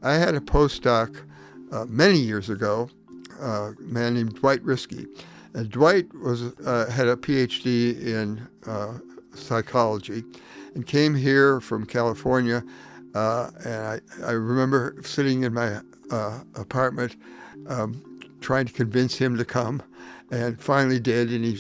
I had a postdoc many years ago, a man named Dwight Riskey. And Dwight had a PhD in psychology and came here from California. And I remember sitting in my apartment trying to convince him to come, and finally did. And he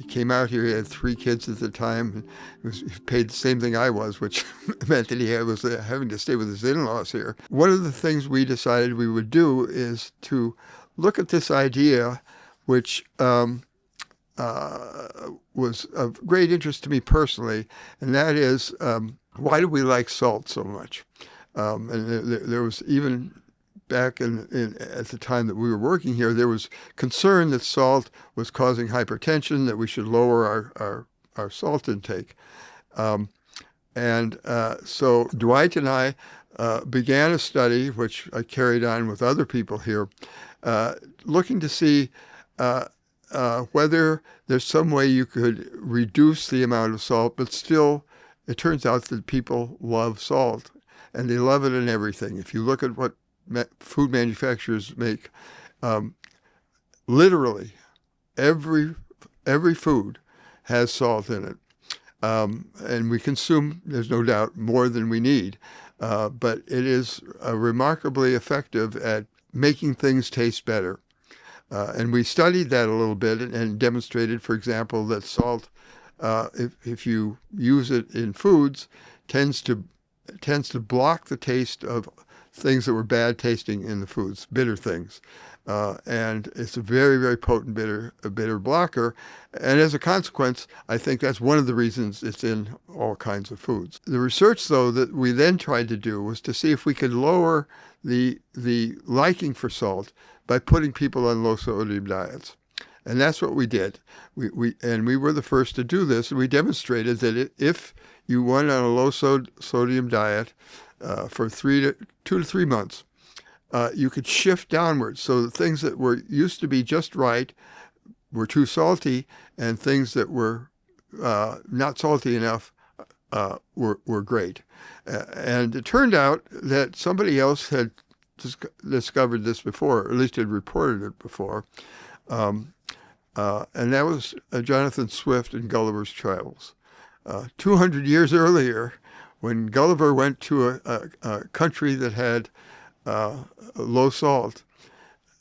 came out here. He had 3 kids at the time. And he paid the same thing I was, which meant that he was having to stay with his in-laws here. One of the things we decided we would do is to look at this idea, which was of great interest to me personally, and that is, why do we like salt so much? And there was even back at the time that we were working here, there was concern that salt was causing hypertension, that we should lower our salt intake. So Dwight and I began a study, which I carried on with other people here, looking to see whether there's some way you could reduce the amount of salt, but still, it turns out that people love salt, and they love it in everything. If you look at what food manufacturers make, literally every food has salt in it. And we consume, there's no doubt, more than we need. But it is remarkably effective at making things taste better. And we studied that a little bit and demonstrated, for example, that salt, if you use it in foods, tends to block the taste of things that were bad tasting in the foods, bitter things. And it's a very, very potent bitter blocker. And as a consequence, I think that's one of the reasons it's in all kinds of foods. The research, though, that we then tried to do was to see if we could lower the liking for salt by putting people on low-sodium diets. And that's what we did. We were the first to do this. And we demonstrated that if you went on a low-sodium diet for 2 to 3 months, you could shift downwards. So the things that used to be just right were too salty, and things that were not salty enough were great. And it turned out that somebody else had discovered this before, or at least had reported it before. And that was Jonathan Swift in Gulliver's Travels. 200 years earlier, when Gulliver went to a country that had low salt,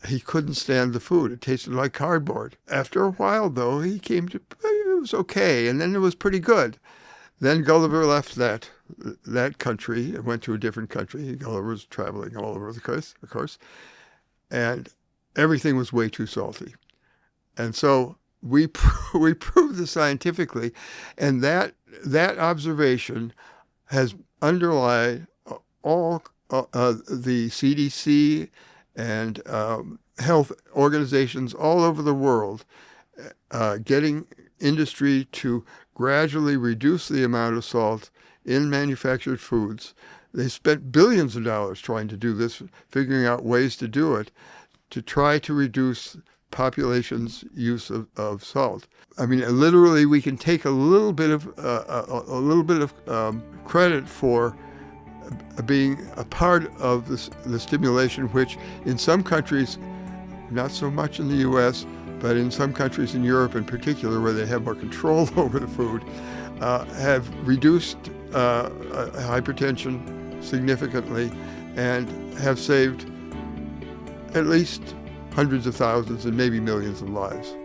he couldn't stand the food. It tasted like cardboard. After a while, though, he came to, it was okay, and then it was pretty good. Then Gulliver left that country and went to a different country. Gulliver was traveling all over the coast, of course, and everything was way too salty. And so we proved this scientifically, and that observation has underlied all the CDC and health organizations all over the world getting industry to gradually reduce the amount of salt in manufactured foods. They spent billions of dollars trying to do this, figuring out ways to do it, to try to reduce population's use of salt. I mean, literally, we can take a little bit of credit for being a part of the stimulation, which in some countries, not so much in the U.S., but in some countries in Europe in particular, where they have more control over the food, have reduced hypertension significantly and have saved at least hundreds of thousands and maybe millions of lives.